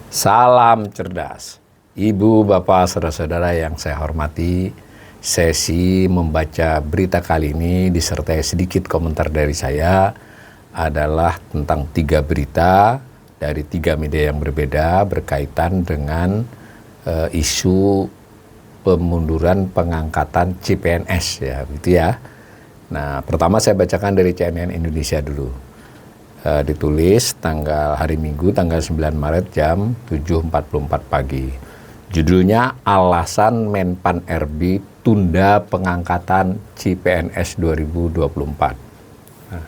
Salam cerdas, Ibu, Bapak, Saudara-saudara yang saya hormati. Sesi membaca berita kali ini disertai sedikit komentar dari saya adalah tentang 3 berita dari 3 media yang berbeda berkaitan dengan isu pemunduran pengangkatan CPNS ya, gitu ya. Nah, pertama saya bacakan dari CNN Indonesia dulu. Ditulis hari Minggu tanggal 9 Maret jam 7.44 pagi. Judulnya alasan Menpan RB tunda pengangkatan CPNS 2024. Nah,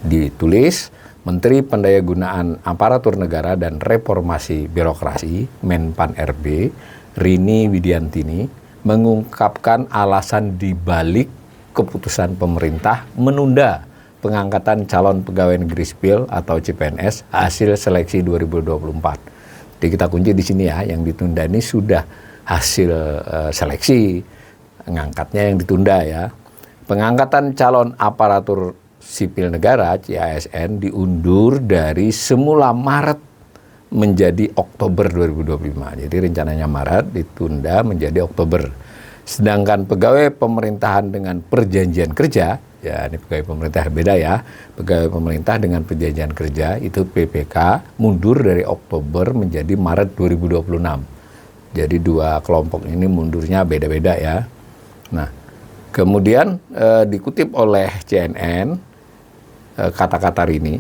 ditulis Menteri Pendayagunaan Aparatur Negara dan Reformasi Birokrasi Menpan RB Rini Widiantini mengungkapkan alasan dibalik keputusan pemerintah menunda pengangkatan calon pegawai negeri sipil atau CPNS hasil seleksi 2024. Jadi kita kunci di sini ya, yang ditunda ini sudah hasil seleksi, ngangkatnya yang ditunda ya. Pengangkatan calon aparatur sipil negara (CASN) diundur dari semula Maret menjadi Oktober 2025. Jadi rencananya Maret ditunda menjadi Oktober. Sedangkan pegawai pemerintahan dengan perjanjian kerja, ya ini pegawai pemerintah beda ya, pegawai pemerintah dengan perjanjian kerja itu PPK mundur dari Oktober menjadi Maret 2026. Jadi 2 kelompok ini mundurnya beda-beda ya. Nah, kemudian dikutip oleh CNN kata-kata Rini,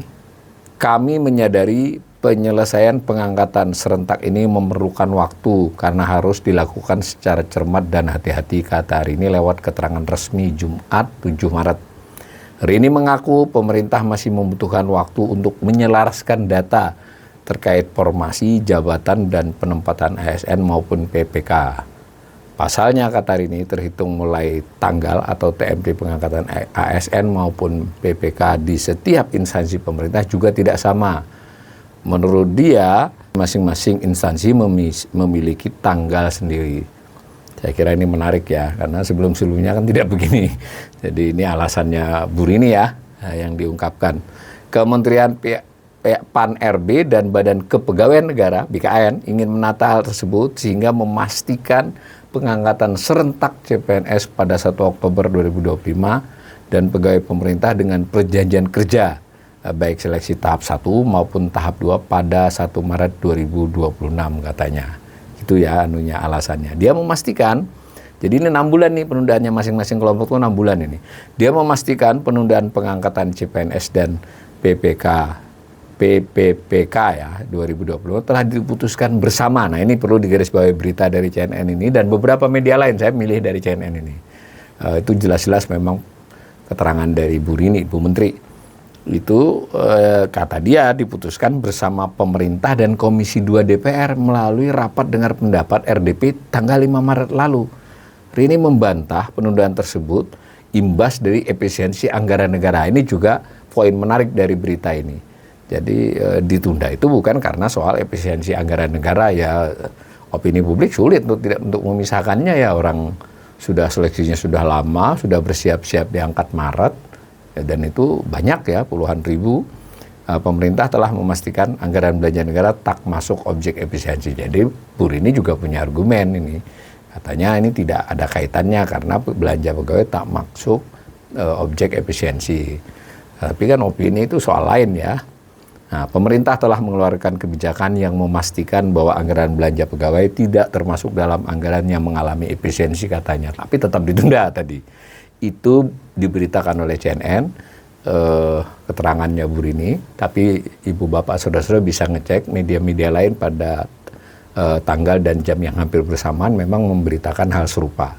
kami menyadari penyelesaian pengangkatan serentak ini memerlukan waktu karena harus dilakukan secara cermat dan hati-hati, kata Rini lewat keterangan resmi Jumat 7 Maret. Rini mengaku pemerintah masih membutuhkan waktu untuk menyelaraskan data terkait formasi, jabatan, dan penempatan ASN maupun PPK. Pasalnya, kata Rini, terhitung mulai tanggal atau TMD pengangkatan ASN maupun PPK di setiap instansi pemerintah juga tidak sama. Menurut dia, masing-masing instansi memiliki tanggal sendiri. Saya kira ini menarik ya, karena sebelum-sebelumnya kan tidak begini. Jadi ini alasannya Bu Rini ya, yang diungkapkan. Kementerian PAN RB dan Badan Kepegawaian Negara (BKN) ingin menata hal tersebut sehingga memastikan pengangkatan serentak CPNS pada 1 Oktober 2025 dan pegawai pemerintah dengan perjanjian kerja baik seleksi tahap 1 maupun tahap 2 pada 1 Maret 2026 katanya. Itu ya alasannya. Dia memastikan, jadi ini 6 bulan nih penundaannya masing-masing kelompok itu 6 bulan ini. Dia memastikan penundaan pengangkatan CPNS dan PPPK ya 2020 telah diputuskan bersama. Nah, ini perlu digarisbawahi berita dari CNN ini dan beberapa media lain. Saya milih dari CNN ini. Itu jelas-jelas memang keterangan dari Bu Rini, Bu Menteri. Itu kata dia diputuskan bersama pemerintah dan Komisi 2 DPR melalui rapat dengar pendapat RDP tanggal 5 Maret lalu. Rini membantah penundaan tersebut imbas dari efisiensi anggaran negara. Ini juga poin menarik dari berita ini. Jadi ditunda itu bukan karena soal efisiensi anggaran negara ya, opini publik sulit untuk memisahkannya ya, orang sudah seleksinya sudah lama, sudah bersiap-siap diangkat Maret. Dan itu banyak ya, puluhan ribu. Pemerintah telah memastikan anggaran belanja negara tak masuk objek efisiensi. Jadi Bu Rini juga punya argumen ini. Katanya ini tidak ada kaitannya karena belanja pegawai tak masuk objek efisiensi. Tapi kan opini itu soal lain ya. Nah, pemerintah telah mengeluarkan kebijakan yang memastikan bahwa anggaran belanja pegawai tidak termasuk dalam anggaran yang mengalami efisiensi katanya. Tapi tetap ditunda tadi. Itu diberitakan oleh CNN, keterangannya Bu Rini, tapi Ibu Bapak Saudara-saudara bisa ngecek media-media lain pada tanggal dan jam yang hampir bersamaan memang memberitakan hal serupa.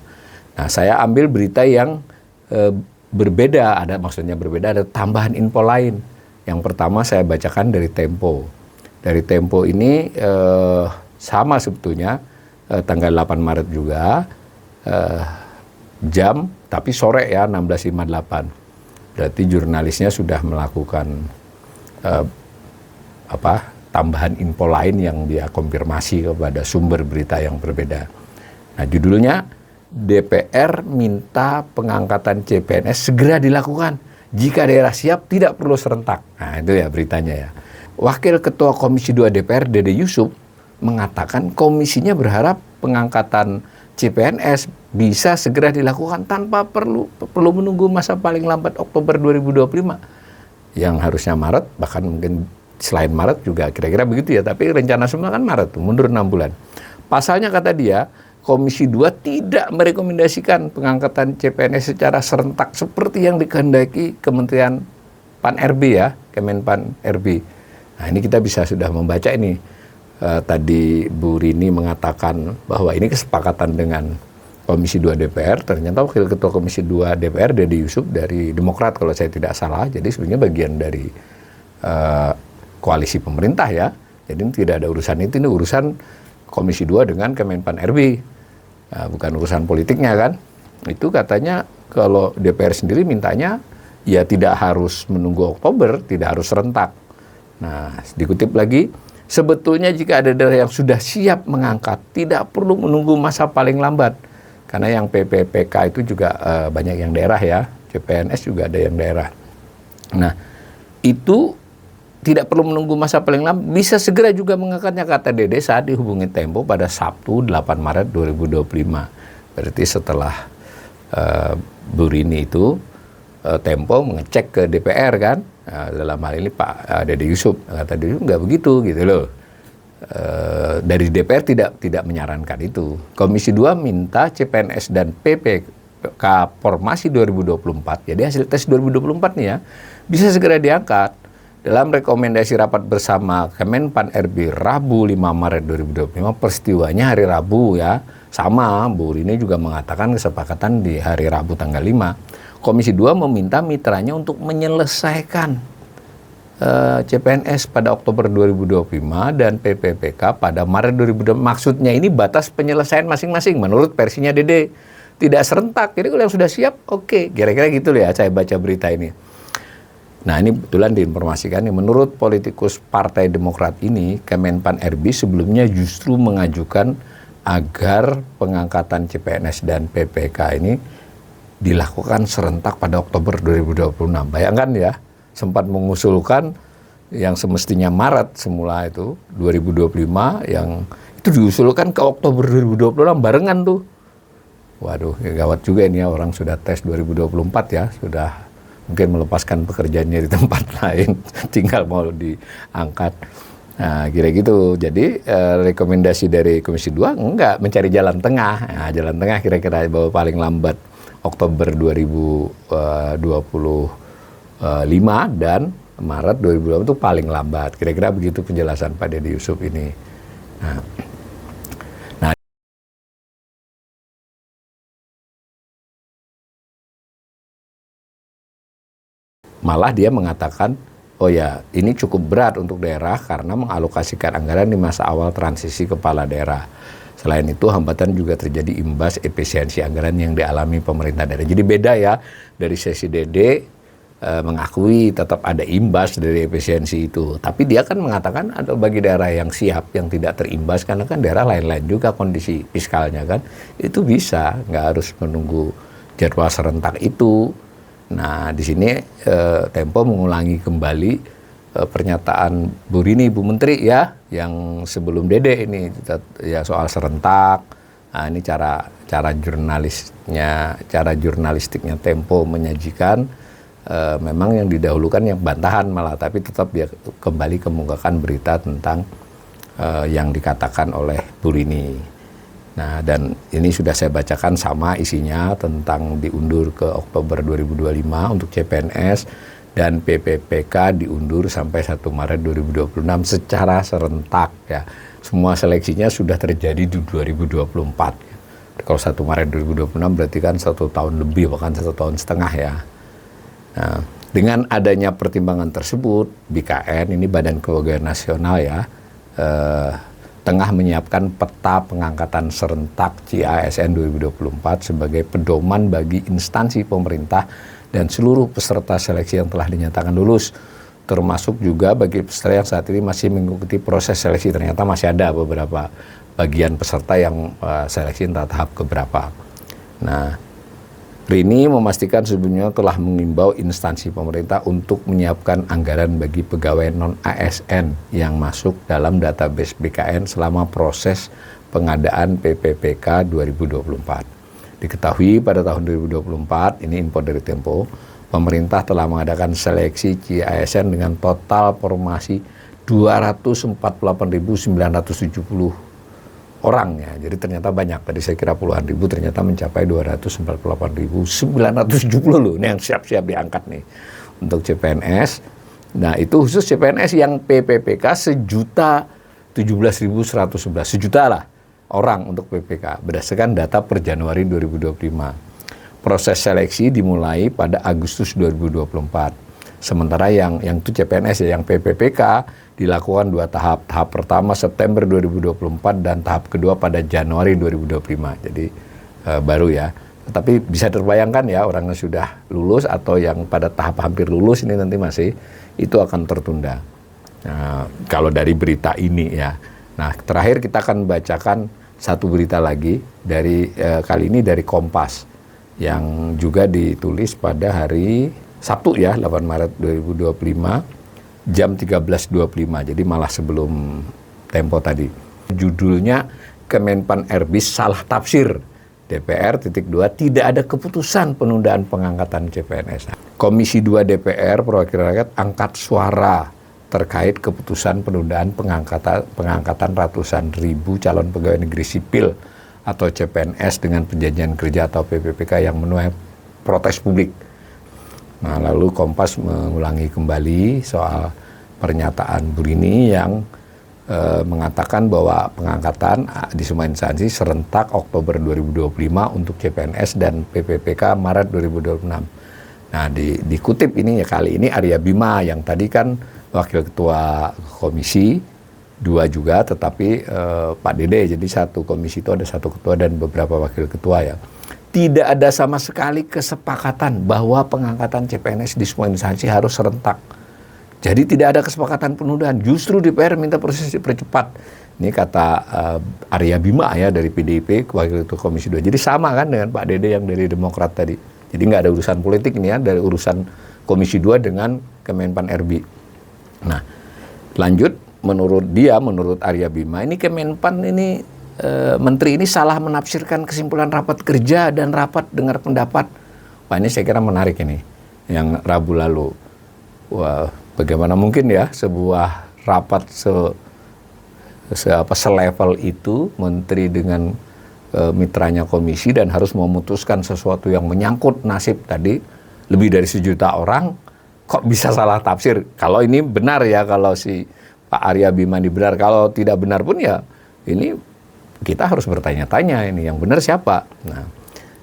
Nah, saya ambil berita yang berbeda, ada tambahan info lain. Yang pertama saya bacakan dari Tempo. Dari Tempo ini sama sebetulnya, tanggal 8 Maret juga, jam tapi sore ya 16.58. Berarti jurnalisnya sudah melakukan tambahan info lain yang dia konfirmasi kepada sumber berita yang berbeda. Nah, judulnya DPR minta pengangkatan CPNS segera dilakukan. Jika daerah siap, tidak perlu serentak. Nah, itu ya beritanya ya. Wakil Ketua Komisi 2 DPR, Dede Yusuf, mengatakan komisinya berharap pengangkatan CPNS bisa segera dilakukan tanpa perlu menunggu masa paling lambat Oktober 2025. Yang harusnya Maret, bahkan mungkin selain Maret juga kira-kira begitu ya. Tapi rencana semula kan Maret tuh, mundur 6 bulan. Pasalnya kata dia, Komisi 2 tidak merekomendasikan pengangkatan CPNS secara serentak seperti yang dikehendaki Kementerian Pan-RB ya, Kemenpan RB. Nah ini kita bisa sudah membaca ini. Tadi Bu Rini mengatakan bahwa ini kesepakatan dengan Komisi 2 DPR, ternyata Wakil Ketua Komisi 2 DPR, Dede Yusuf dari Demokrat kalau saya tidak salah, jadi sebenarnya bagian dari koalisi pemerintah ya. Jadi tidak ada urusan itu, ini urusan Komisi 2 dengan Kemenpan RB. Bukan urusan politiknya kan. Itu katanya kalau DPR sendiri mintanya ya tidak harus menunggu Oktober, tidak harus serentak. Nah, dikutip lagi, sebetulnya jika ada daerah yang sudah siap mengangkat, tidak perlu menunggu masa paling lambat. Karena yang PPPK itu juga banyak yang daerah ya, CPNS juga ada yang daerah. Nah, itu tidak perlu menunggu masa paling lama, bisa segera juga mengangkatnya, kata Dede saat dihubungi Tempo pada Sabtu 8 Maret 2025. Berarti setelah Bu Rini itu, Tempo mengecek ke DPR kan, dalam hal ini Pak Dede Yusuf, kata Dede Yusuf nggak begitu gitu loh. Dari DPR tidak menyarankan itu. Komisi 2 minta CPNS dan PPK Formasi 2024, jadi hasil tes 2024 nih ya, bisa segera diangkat. Dalam rekomendasi rapat bersama Kemenpan RB Rabu 5 Maret 2025, peristiwanya hari Rabu ya, sama Bu Rini juga mengatakan kesepakatan di hari Rabu tanggal 5. Komisi 2 meminta mitranya untuk menyelesaikan CPNS pada Oktober 2025 dan PPPK pada Maret 2025. Maksudnya ini batas penyelesaian masing-masing menurut versinya Dede. Tidak serentak, jadi kalau yang sudah siap, oke. Kira-kira gitu loh ya, saya baca berita ini. Nah ini betulan diinformasikan nih, menurut politikus Partai Demokrat ini, Kemenpan RB sebelumnya justru mengajukan agar pengangkatan CPNS dan PPK ini dilakukan serentak pada Oktober 2026. Bayangkan ya, sempat mengusulkan yang semestinya Maret semula itu, 2025, yang itu diusulkan ke Oktober 2026 barengan tuh. Waduh, ya gawat juga ini ya, orang sudah tes 2024 ya, sudah mungkin melepaskan pekerjaannya di tempat lain, tinggal mau diangkat. Nah, kira gitu. Jadi rekomendasi dari Komisi 2 enggak, mencari jalan tengah. Nah, jalan tengah kira-kira bahwa paling lambat Oktober 2025 dan Maret 2020 itu paling lambat. Kira-kira begitu penjelasan Pak Dede Yusuf ini. Nah, malah dia mengatakan, oh ya ini cukup berat untuk daerah karena mengalokasikan anggaran di masa awal transisi kepala daerah. Selain itu hambatan juga terjadi imbas efisiensi anggaran yang dialami pemerintah daerah. Jadi beda ya, dari sesi Dede mengakui tetap ada imbas dari efisiensi itu. Tapi dia kan mengatakan ada bagi daerah yang siap, yang tidak terimbas, karena kan daerah lain-lain juga kondisi fiskalnya kan. Itu bisa, nggak harus menunggu jadwal serentak itu. Nah, di sini Tempo mengulangi kembali pernyataan Bu Rini, Bu Menteri ya, yang sebelum Dede ini ya soal serentak. Nah, ini cara jurnalistiknya Tempo menyajikan memang yang didahulukan yang bantahan malah, tapi tetap dia kembali kemukakan berita tentang yang dikatakan oleh Bu Rini. Nah, dan ini sudah saya bacakan sama isinya tentang diundur ke Oktober 2025 untuk CPNS dan PPPK diundur sampai 1 Maret 2026 secara serentak ya. Semua seleksinya sudah terjadi di 2024. Kalau 1 Maret 2026 berarti kan 1 tahun lebih, bahkan 1 tahun setengah ya. Nah, dengan adanya pertimbangan tersebut, BKN ini Badan Kepegawaian Nasional ya, tengah menyiapkan peta pengangkatan serentak CASN 2024 sebagai pedoman bagi instansi pemerintah dan seluruh peserta seleksi yang telah dinyatakan lulus, termasuk juga bagi peserta yang saat ini masih mengikuti proses seleksi. Ternyata masih ada beberapa bagian peserta yang seleksi entah tahap keberapa. Nah, Rini memastikan sebelumnya telah mengimbau instansi pemerintah untuk menyiapkan anggaran bagi pegawai non-ASN yang masuk dalam database BKN selama proses pengadaan PPPK 2024. Diketahui pada tahun 2024, ini info dari Tempo, pemerintah telah mengadakan seleksi CASN dengan total formasi 248.970 orang ya. Jadi ternyata banyak. Tadi saya kira puluhan ribu, ternyata mencapai 248.970 loh. Ini yang siap-siap diangkat nih untuk CPNS. Nah, itu khusus CPNS yang PPPK 1.017.111. Sejuta lah orang untuk PPK berdasarkan data per Januari 2025. Proses seleksi dimulai pada Agustus 2024. Sementara yang itu CPNS ya, yang PPPK dilakukan 2 tahap. Tahap pertama September 2024 dan tahap kedua pada Januari 2025. Jadi baru ya. Tapi bisa terbayangkan ya, orang yang sudah lulus atau yang pada tahap hampir lulus ini nanti masih, itu akan tertunda. Nah, kalau dari berita ini ya. Nah, terakhir kita akan bacakan satu berita lagi dari kali ini dari Kompas yang juga ditulis pada hari Sabtu ya, 8 Maret 2025 jam 13.25, jadi malah sebelum Tempo tadi. Judulnya Kemenpan RB salah tafsir, DPR _2 tidak ada keputusan penundaan pengangkatan CPNS. Komisi 2 DPR Perwakilan Rakyat angkat suara terkait keputusan penundaan pengangkatan ratusan ribu calon pegawai negeri sipil atau CPNS dengan perjanjian kerja atau PPPK yang menuai protes publik. Nah, lalu Kompas mengulangi kembali soal pernyataan Bu Rini yang mengatakan bahwa pengangkatan di semua instansi serentak Oktober 2025 untuk CPNS dan PPPK Maret 2026. Nah, dikutip ini ya kali ini Arya Bima yang tadi kan Wakil Ketua Komisi 2 juga, tetapi Pak Dede, jadi satu komisi itu ada satu ketua dan beberapa wakil ketua ya. Tidak ada sama sekali kesepakatan bahwa pengangkatan CPNS di semua instansi harus serentak. Jadi tidak ada kesepakatan penundaan. Justru DPR minta proses dipercepat. Ini kata Arya Bima ya dari PDIP, Wakil Ketua Komisi 2. Jadi sama kan dengan Pak Dede yang dari Demokrat tadi. Jadi nggak ada urusan politik ini ya, dari urusan Komisi 2 dengan Kemenpan RB. Nah, lanjut menurut Arya Bima, ini Kemenpan ini Menteri ini salah menafsirkan kesimpulan rapat kerja dan rapat dengar pendapat. Wah, ini saya kira menarik ini, yang Rabu lalu. Wah, bagaimana mungkin ya sebuah rapat selevel itu, Menteri dengan mitranya komisi dan harus memutuskan sesuatu yang menyangkut nasib tadi lebih dari 1 juta orang, kok bisa salah tafsir? Kalau ini benar ya, kalau si Pak Arya Bima ini benar, kalau tidak benar pun ya ini kita harus bertanya-tanya ini yang benar siapa. Nah,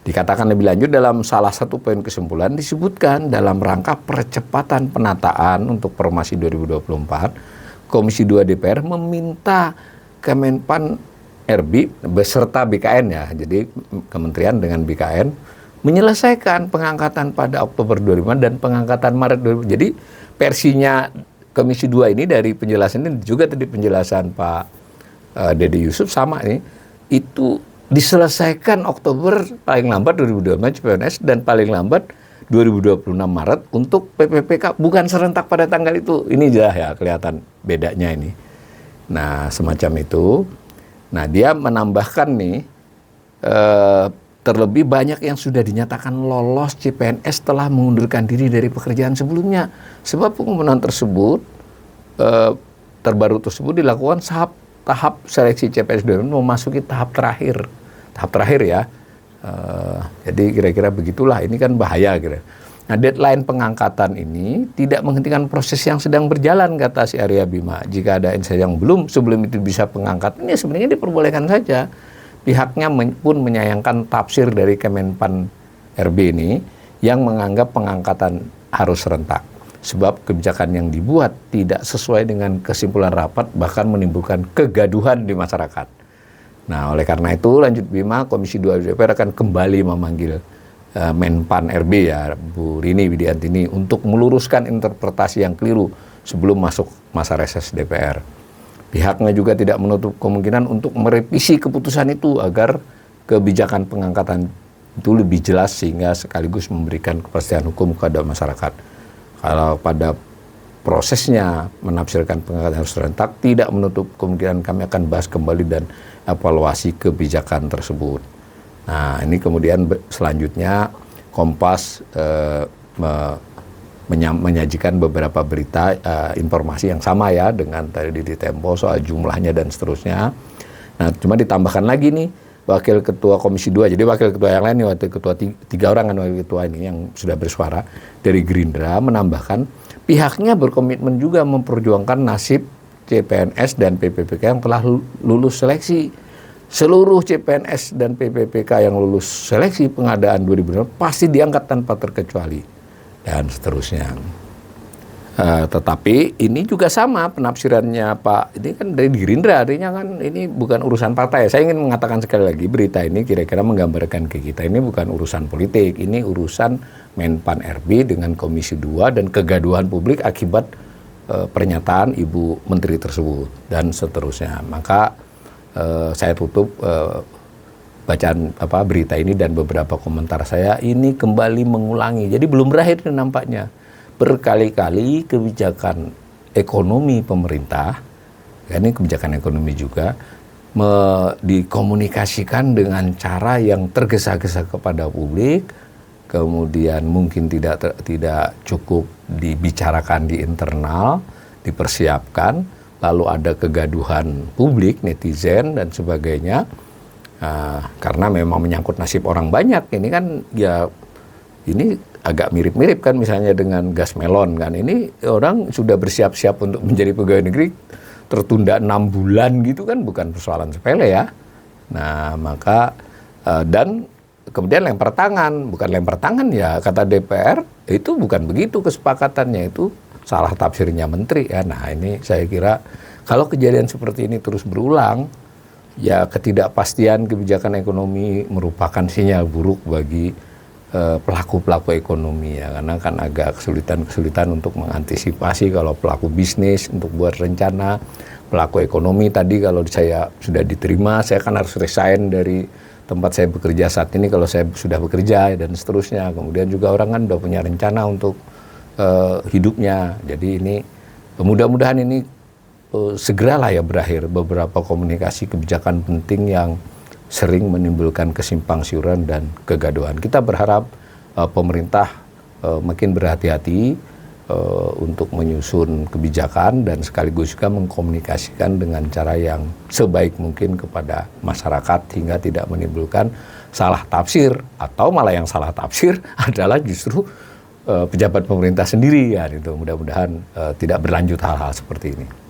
dikatakan lebih lanjut dalam salah satu poin kesimpulan disebutkan dalam rangka percepatan penataan untuk Formasi 2024, Komisi 2 DPR meminta Kemenpan RB beserta BKN ya, jadi kementerian dengan BKN menyelesaikan pengangkatan pada Oktober 2025 dan pengangkatan Maret 2025. Jadi versinya Komisi 2 ini dari penjelasan ini juga tadi penjelasan Pak Dede Yusuf sama nih, itu diselesaikan Oktober paling lambat 2025 CPNS dan paling lambat 2026 Maret untuk PPPK, bukan serentak pada tanggal itu. Ini jelas ya kelihatan bedanya ini. Nah, semacam itu. Nah, dia menambahkan nih, terlebih banyak yang sudah dinyatakan lolos CPNS telah mengundurkan diri dari pekerjaan sebelumnya. Sebab pengumuman tersebut, terbaru tersebut dilakukan tahap seleksi CPNS memasuki tahap terakhir ya. Jadi kira-kira begitulah, ini kan bahaya kira. Nah, deadline pengangkatan ini tidak menghentikan proses yang sedang berjalan, kata si Arya Bima. Jika ada instansi yang sebelum itu bisa pengangkatan, ya sebenarnya diperbolehkan saja. Pihaknya pun menyayangkan tafsir dari Kemenpan RB ini yang menganggap pengangkatan harus serentak. Sebab kebijakan yang dibuat tidak sesuai dengan kesimpulan rapat, bahkan menimbulkan kegaduhan di masyarakat. Nah, oleh karena itu, lanjut Bima, Komisi 2 DPR akan kembali memanggil Menpan RB ya, Bu Rini Widiantini, untuk meluruskan interpretasi yang keliru sebelum masuk masa reses DPR. Pihaknya juga tidak menutup kemungkinan untuk merevisi keputusan itu agar kebijakan pengangkatan itu lebih jelas sehingga sekaligus memberikan kepastian hukum kepada masyarakat. Kalau pada prosesnya menafsirkan pengangkatan harus serentak, tidak menutup kemungkinan kami akan bahas kembali dan evaluasi kebijakan tersebut. Nah, ini kemudian selanjutnya Kompas menyajikan beberapa berita informasi yang sama ya dengan tadi di Tempo soal jumlahnya dan seterusnya. Nah, cuma ditambahkan lagi nih Wakil Ketua Komisi 2, jadi Wakil Ketua yang lain nih, Wakil Ketua tiga orang kan Wakil Ketua ini yang sudah bersuara dari Gerindra menambahkan pihaknya berkomitmen juga memperjuangkan nasib CPNS dan PPPK yang telah lulus seleksi. Seluruh CPNS dan PPPK yang lulus seleksi pengadaan 2020 pasti diangkat tanpa terkecuali dan seterusnya. Tetapi ini juga sama penafsirannya Pak, ini kan dari Gerindra, artinya kan ini bukan urusan partai. Saya ingin mengatakan sekali lagi, berita ini kira-kira menggambarkan ke kita, ini bukan urusan politik, ini urusan Menpan RB dengan Komisi 2 dan kegaduhan publik akibat pernyataan Ibu Menteri tersebut dan seterusnya. Maka saya tutup bacaan berita ini dan beberapa komentar saya ini kembali mengulangi. Jadi belum berakhir nampaknya. Berkali-kali kebijakan ekonomi pemerintah, ya ini kebijakan ekonomi juga, dikomunikasikan dengan cara yang tergesa-gesa kepada publik, kemudian mungkin tidak cukup dibicarakan di internal, dipersiapkan, lalu ada kegaduhan publik, netizen dan sebagainya, karena memang menyangkut nasib orang banyak. Ini kan ya ini agak mirip-mirip kan misalnya dengan gas melon kan, ini orang sudah bersiap-siap untuk menjadi pegawai negeri tertunda 6 bulan gitu kan, bukan persoalan sepele ya. Nah maka dan kemudian lempar tangan, bukan lempar tangan ya, kata DPR itu bukan begitu kesepakatannya, itu salah tafsirnya menteri ya. Nah ini saya kira kalau kejadian seperti ini terus berulang, ya ketidakpastian kebijakan ekonomi merupakan sinyal buruk bagi pelaku-pelaku ekonomi ya, karena kan agak kesulitan untuk mengantisipasi kalau pelaku bisnis untuk buat rencana, pelaku ekonomi tadi kalau saya sudah diterima, saya kan harus resign dari tempat saya bekerja saat ini kalau saya sudah bekerja dan seterusnya. Kemudian juga orang kan udah punya rencana untuk hidupnya. Jadi ini mudah-mudahan ini segeralah ya berakhir beberapa komunikasi kebijakan penting yang sering menimbulkan kesimpang siuran dan kegaduhan. Kita berharap pemerintah makin berhati-hati untuk menyusun kebijakan dan sekaligus juga mengkomunikasikan dengan cara yang sebaik mungkin kepada masyarakat hingga tidak menimbulkan salah tafsir, atau malah yang salah tafsir adalah justru pejabat pemerintah sendiri ya. Itu mudah-mudahan tidak berlanjut hal-hal seperti ini.